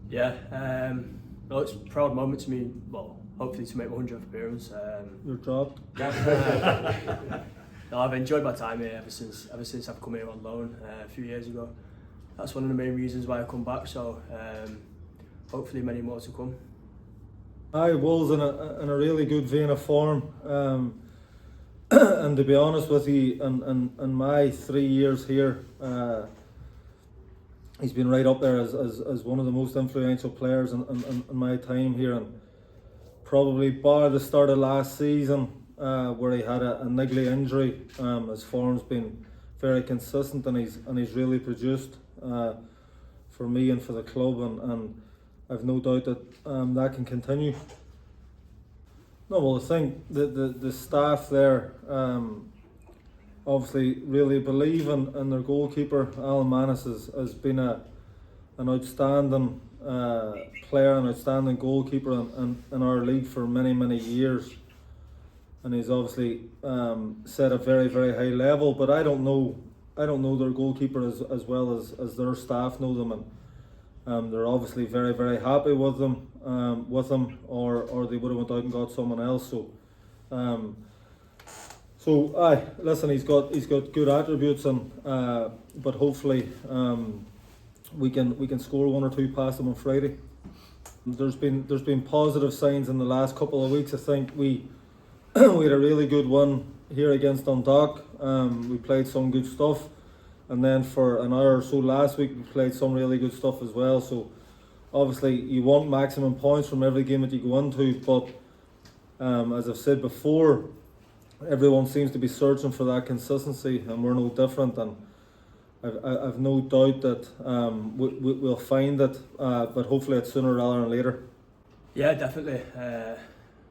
Yeah, well, it's a proud moment to me. Well, hopefully to make my 100th appearance. You're dropped. No, I've enjoyed my time here ever since I've come here on loan a few years ago. That's one of the main reasons why I come back. So hopefully many more to come. Wolves in a really good vein of form. And to be honest with you, in my 3 years here, he's been right up there as one of the most influential players in my time here, and probably bar the start of last season where he had a niggly injury, his form's been very consistent, and he's really produced for me and for the club, and I've no doubt that that can continue. No, well, I think the staff there obviously really believe in their goalkeeper. Alan Manis has been an outstanding player, an outstanding goalkeeper in our league for many years, and he's obviously set a very very high level. But I don't know their goalkeeper as well as their staff know them, and they're obviously very very happy with them, or they would have went out and got someone else. So listen, he's got good attributes, and but hopefully we can score one or two past him on Friday. There's been positive signs in the last couple of weeks. I think we we had a really good one here against Dundalk. We played some good stuff, and then for an hour or so last week we played some really good stuff as well. So obviously you want maximum points from every game that you go into, but as I've said before, everyone seems to be searching for that consistency, and we're no different. And I've no doubt that we'll find it, but hopefully it's sooner rather than later. Yeah, definitely.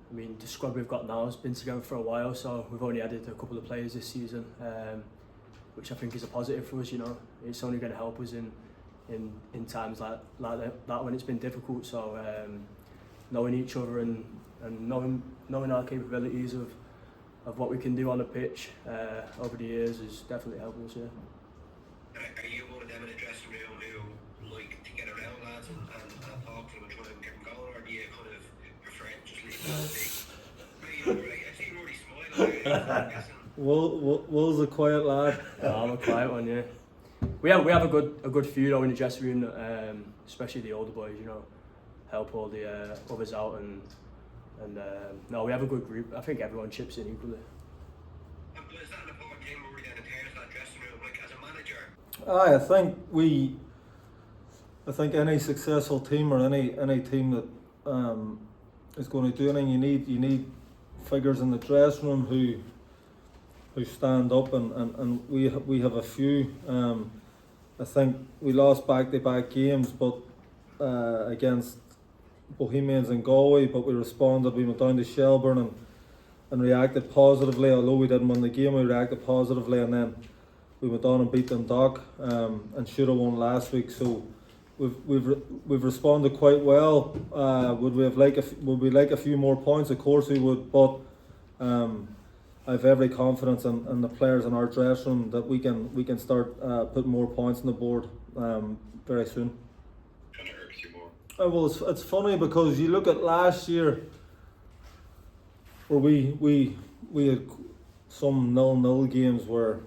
I mean, the squad we've got now has been together for a while, so we've only added a couple of players this season, which I think is a positive for us. You know, it's only going to help us in times like that when it's been difficult. So knowing each other and knowing our capabilities of what we can do on the pitch over the years is definitely helping us. Yeah. Are you one of them in the dressing room who like to get around lads and talk to them and try and get them going, or do you kind of prefer to just leave them? I see Rory smiling. Will's a quiet lad. No, I'm a quiet one. Yeah. We have a good few though in the dressing room, especially the older boys. You know, help all the others out, and no, we have a good group. I think everyone chips in equally. Is that an important thing where we get in tears that dressing room, like as a manager? I think any successful team, or any team that is going to do anything, you need figures in the dressing room who stand up, and we have a few. I think we lost back-to-back games, but against Bohemians and Galway, but we responded. We went down to Shelburne and reacted positively. Although we didn't win the game, we reacted positively, and then we went on and beat Dundalk and should have won last week. So we've responded quite well. Would we like a few more points? Of course we would, but I have every confidence in the players in our dressing room that we can start putting more points on the board very soon. Well, it's funny because you look at last year where we had some 0-0 games where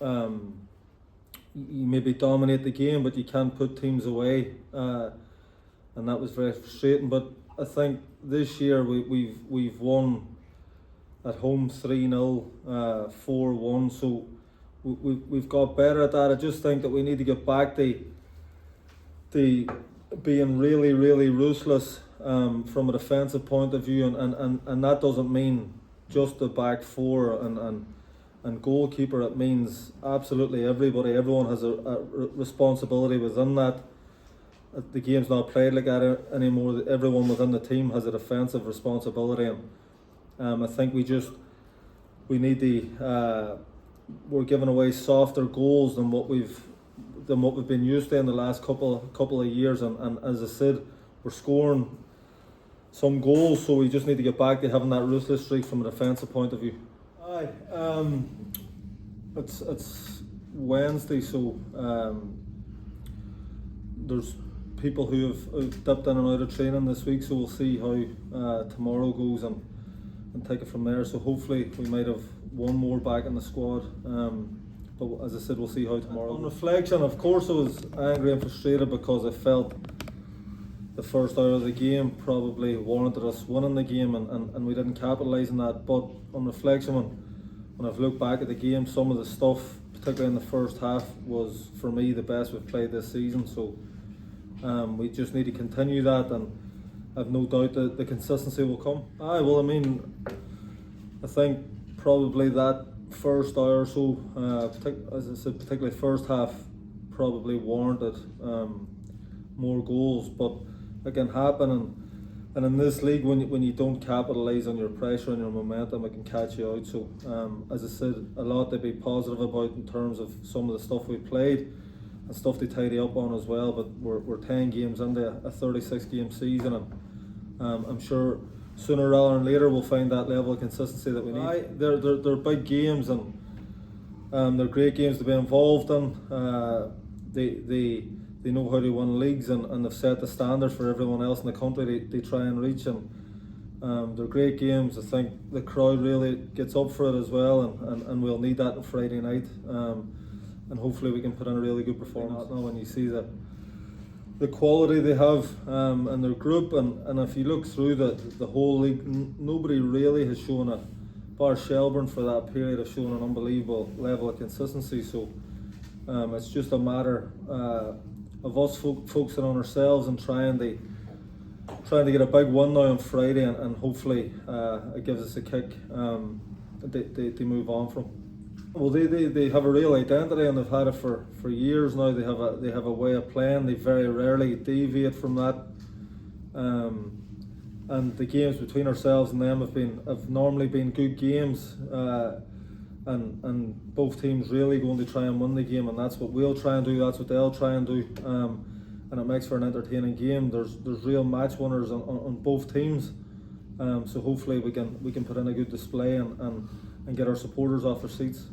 you maybe dominate the game, but you can't put teams away, and that was very frustrating. But I think this year we've won at home 3-0, 4-1. So we've got better at that. I just think that we need to get back to being really ruthless from a defensive point of view, and that doesn't mean just the back four and goalkeeper. It means absolutely everybody. Everyone has a responsibility within that. The game's not played like that anymore. Everyone within the team has a defensive responsibility, and I think we need to. We're giving away softer goals than what we've been used to in the last couple of years, and as I said, we're scoring some goals, so we just need to get back to having that ruthless streak from a defensive point of view. It's Wednesday, so there's people who have dipped in and out of training this week, so we'll see how tomorrow goes and take it from there. So hopefully we might have one more back in the squad. But as I said, we'll see how tomorrow. On reflection, of course I was angry and frustrated because I felt the first hour of the game probably warranted us winning the game, and we didn't capitalise on that. But on reflection, when I've looked back at the game, some of the stuff, particularly in the first half, was for me the best we've played this season. So we just need to continue that, and I've no doubt that the consistency will come. Well, I mean, I think probably that first hour or so, as I said, particularly first half, probably warranted more goals, but it can happen, and in this league, when you don't capitalise on your pressure and your momentum, it can catch you out. So as I said, a lot to be positive about in terms of some of the stuff we played and stuff to tidy up on as well, but we're 10 games into a 36 game season, and I'm sure sooner rather than later we'll find that level of consistency that we need. They're big games, and they're great games to be involved in. They know how to win leagues, and they've set the standard for everyone else in the country they try and reach, and they're great games. I think the crowd really gets up for it as well, and we'll need that on Friday night, and hopefully we can put in a really good performance. Now when you see the quality they have in their group, and if you look through the whole league, nobody really has shown bar Shelburne for that period, have shown an unbelievable level of consistency. So it's just a matter of us focusing on ourselves and trying to get a big win now on Friday, and hopefully it gives us a kick to move on from. Well, they have a real identity, and they've had it for years now. They have a way of playing. They very rarely deviate from that. And the games between ourselves and them have normally been good games. And both teams really going to try and win the game, and that's what we'll try and do. That's what they'll try and do. And it makes for an entertaining game. There's real match winners on both teams. So hopefully we can put in a good display and get our supporters off their seats.